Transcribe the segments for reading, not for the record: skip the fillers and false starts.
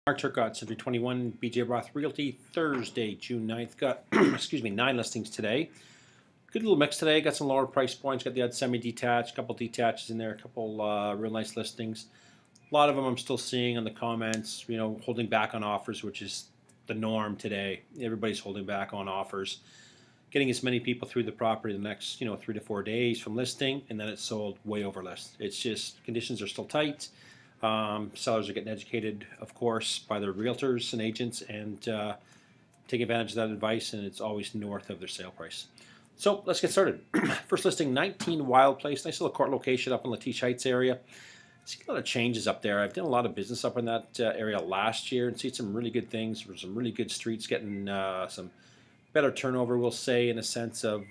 Mark Turcotte, Century 21, BJ Roth Realty, Thursday, June 9th. Got, excuse me, 9 listings today. Good little mix today. Got some lower price points. Got the odd semi-detached, couple detaches in there, a couple real nice listings. A lot of them I'm still seeing on the comments, holding back on offers, which is the norm today. Everybody's holding back on offers. Getting as many people through the property the next, 3 to 4 days from listing, and then it's sold way over list. It's just conditions are still tight. Sellers are getting educated, of course, by their realtors and agents, and take advantage of that advice, and it's always north of their sale price. So let's get started. First listing, 19 Wild Place. Nice little court location up in Letitia Heights area. See a lot of changes up there. I've done a lot of business up in that area last year and see some really good things. Some really good streets, getting some better turnover, we'll say, in a sense of,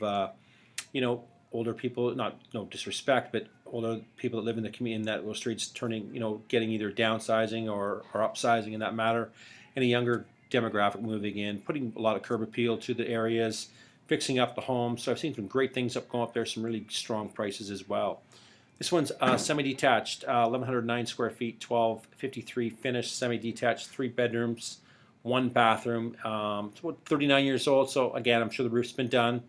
older people, not no disrespect, but older people that live in the community in that those streets turning, getting either downsizing or upsizing in that matter, and a younger demographic moving in, putting a lot of curb appeal to the areas, fixing up the homes. So I've seen some great things going up there, some really strong prices as well. This one's semi-detached, 1,109 square feet, 1253 finished, semi-detached, 3 bedrooms, 1 bathroom. It's about 39 years old, so again, I'm sure the roof's been done.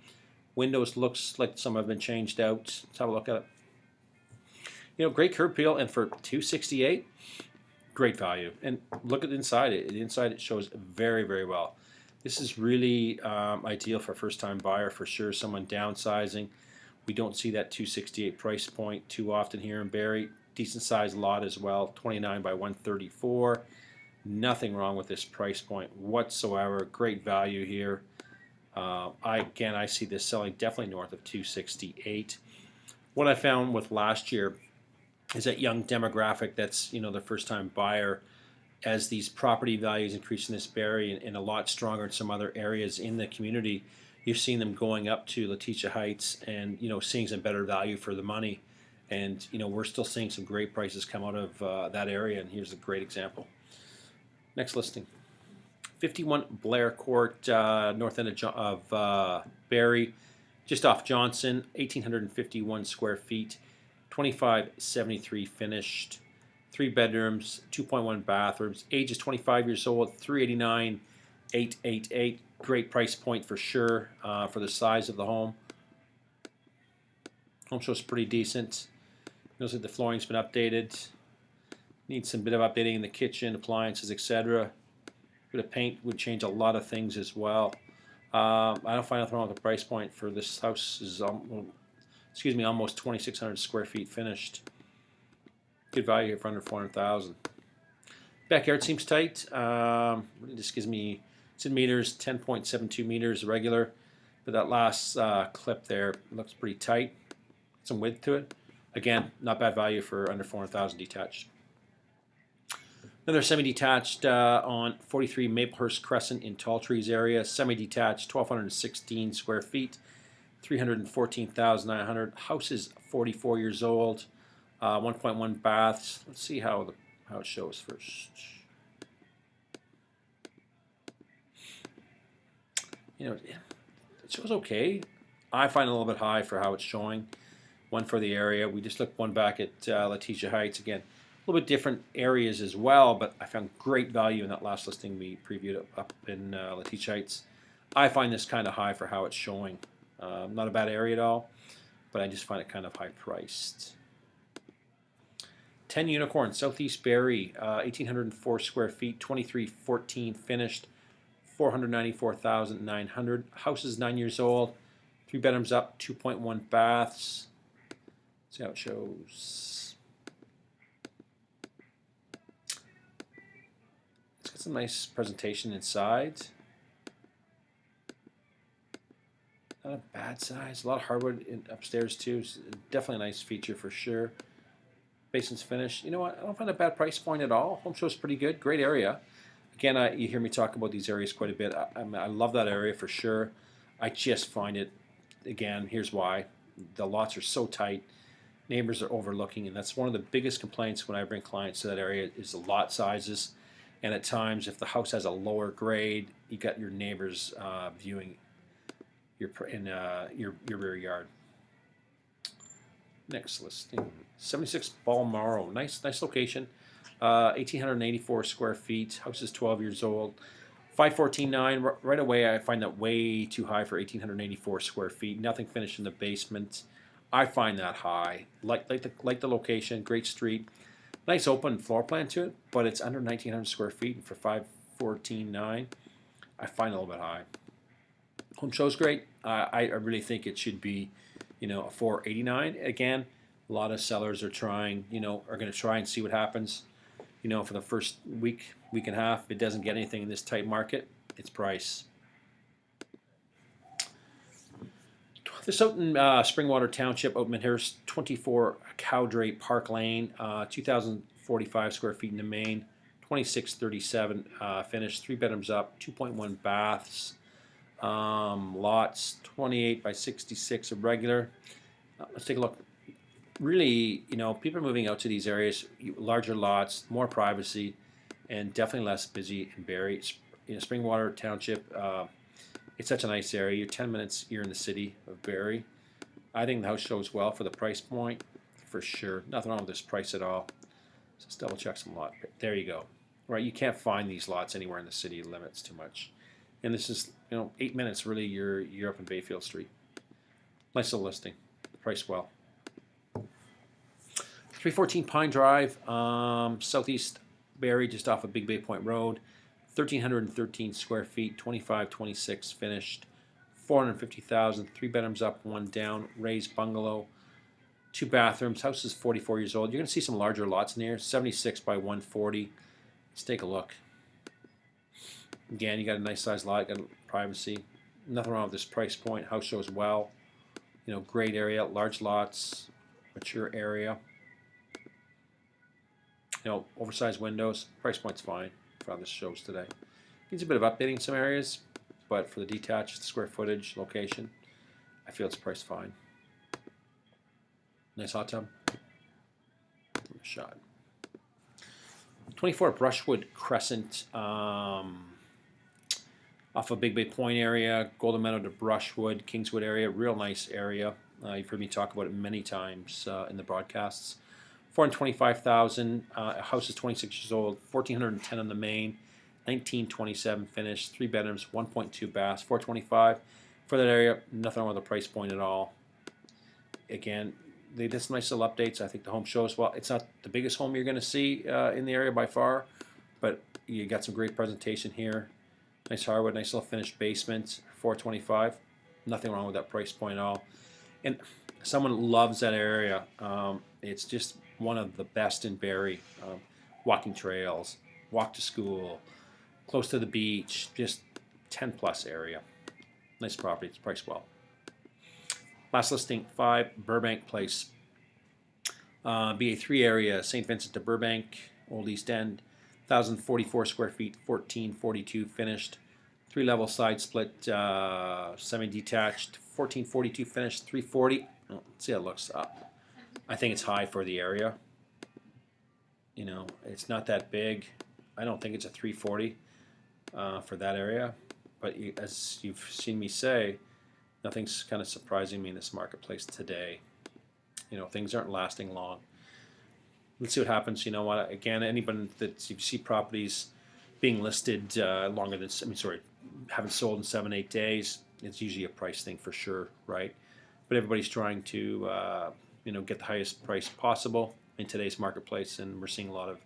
Windows looks like some have been changed out. Let's have a look at it. Great curb appeal, and for $268, great value. And look at the inside. Inside it shows very, very well. This is really ideal for a first-time buyer for sure. Someone downsizing. We don't see that $268 price point too often here in Barrie. Decent sized lot as well, 29 by 134. Nothing wrong with this price point whatsoever. Great value here. I see this selling definitely north of $268. What I found with last year is that young demographic that's the first time buyer, as these property values increase in this Barrie and a lot stronger in some other areas in the community, you've seen them going up to Letitia Heights and seeing some better value for the money. And we're still seeing some great prices come out of that area, and here's a great example. Next listing. 51 Blair Court, north end of Barrie, just off Johnson, 1,851 square feet, 2573 finished, 3 bedrooms, 2.1 bathrooms, age is 25 years old, 389, 888. Great price point for sure for the size of the home. Home show's pretty decent. Looks like the flooring's been updated. Needs some bit of updating in the kitchen, appliances, etc. Bit of paint would change a lot of things as well. I don't find nothing wrong with the price point for this house. Is almost 2,600 square feet finished. Good value here for under $400,000. Backyard seems tight. It just gives me, it's in meters, 10.72 meters regular. But that last clip there looks pretty tight. Some width to it. Again, not bad value for under $400,000 detached. Another semi-detached on 43 Maplehurst Crescent in Tall Trees area. Semi-detached, 1,216 square feet, 314,900. House is 44 years old, 1.1 baths. Let's see how it shows first. It shows okay. I find it a little bit high for how it's showing. One for the area. We just looked one back at Letitia Heights again. A little bit different areas as well, but I found great value in that last listing we previewed up in Letitia Heights. I find this kind of high for how it's showing. Not a bad area at all, but I just find it kind of high priced. 10 Unicorn, Southeast Barrie, 1,804 square feet, 2,314 finished, 494,900. House is 9 years old, 3 bedrooms up, 2.1 baths. See how it shows. Some nice presentation inside. Not a bad size. A lot of hardwood upstairs too. Definitely a nice feature for sure. Basement's finished. You know what? I don't find a bad price point at all. Home show's pretty good. Great area. Again, you hear me talk about these areas quite a bit. I love that area for sure. I just find it, again, here's why. The lots are so tight. Neighbors are overlooking, and that's one of the biggest complaints when I bring clients to that area is the lot sizes. And at times, if the house has a lower grade, you got your neighbors viewing your rear yard. Next listing. 76 Balmoral. Nice location. 1,884 square feet. House is 12 years old. 514.9. Right away, I find that way too high for 1,884 square feet. Nothing finished in the basement. I find that high. Like the location. Great street. Nice open floor plan to it, but it's under 1,900 square feet for 514.9. I find it a little bit high. Home show's great. I really think it should be, a 489. Again, a lot of sellers are trying, are going to try and see what happens. For the first week and a half, if it doesn't get anything in this tight market, it's price. This out in Springwater Township, out in Midhurst, 24 Cowdray Park Lane, 2,045 square feet in the main, 2637 finished, 3 bedrooms up, 2.1 baths, lots 28 by 66 a regular. Let's take a look. Really, people are moving out to these areas, larger lots, more privacy, and definitely less busy in Barrie. Springwater Township, it's such a nice area. You're 10 minutes, you're in the city of Barrie. I think the house shows well for the price point, for sure. Nothing wrong with this price at all. Let's double check some lot. There you go. Right, you can't find these lots anywhere in the city limits too much. And this is, 8 minutes really, you're up in Bayfield Street. Nice little listing. Priced well. 314 Pine Drive, southeast Barrie, just off of Big Bay Point Road. 1,313 square feet, 2526 finished, 450,000, 3 bedrooms up, 1 down, raised bungalow, 2 bathrooms. House is 44 years old. You're going to see some larger lots in here, 76 by 140. Let's take a look. Again, you got a nice sized lot, got privacy. Nothing wrong with this price point. House shows well. Great area, large lots, mature area. Oversized windows. Price point's fine for how this shows today. Needs a bit of updating in some areas, but for the detached, square footage, location, I feel it's priced fine. Nice hot tub. Shot. 24 Brushwood Crescent, off of Big Bay Point area, Golden Meadow to Brushwood, Kingswood area, real nice area. You've heard me talk about it many times in the broadcasts. 425,000. House is 26 years old. 1,410 on the main. 1927 finished. 3 bedrooms, 1.2 baths. 425 for that area. Nothing wrong with the price point at all. Again, they did some nice little updates. I think the home shows well. It's not the biggest home you're going to see in the area by far, but you got some great presentation here. Nice hardwood, nice little finished basement. 425. Nothing wrong with that price point at all. And someone loves that area. It's just one of the best in Barrie. Walking trails, walk to school, close to the beach, just 10 plus area. Nice property, it's priced well. Last listing, 5 Burbank Place. BA3 area, St. Vincent to Burbank, Old East End. 1,044 square feet, 1,442 finished. 3-level side split, semi-detached. 1,442 finished, 340. Oh, let's see how it looks up. I think it's high for the area. It's not that big. I don't think it's a 340 for that area. But as you've seen me say, nothing's kind of surprising me in this marketplace today. Things aren't lasting long. Let's see what happens. Again, anybody that you see properties being listed longer than, haven't sold in 7-8 days, it's usually a price thing for sure, right? But everybody's trying to, get the highest price possible in today's marketplace, and we're seeing a lot of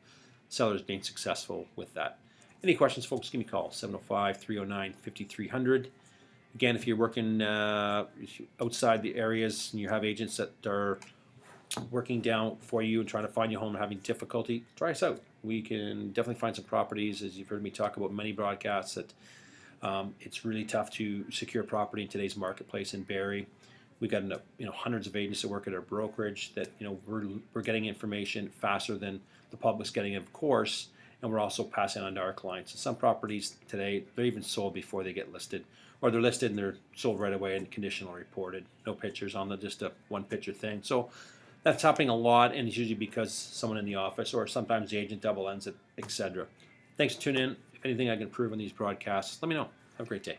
sellers being successful with that. Any questions, folks, give me a call, 705-309-5300. Again, if you're working outside the areas and you have agents that are working down for you and trying to find your home and having difficulty, try us out. We can definitely find some properties, as you've heard me talk about many broadcasts, that it's really tough to secure property in today's marketplace in Barrie. We've got hundreds of agents that work at our brokerage that we're getting information faster than the public's getting it, of course, and we're also passing on to our clients. And some properties today, they're even sold before they get listed, or they're listed and they're sold right away and conditional reported. No pictures on them, just a one-picture thing. So that's happening a lot, and it's usually because someone in the office, or sometimes the agent double ends it, etc. Thanks for tuning in. If anything I can improve on these broadcasts, let me know. Have a great day.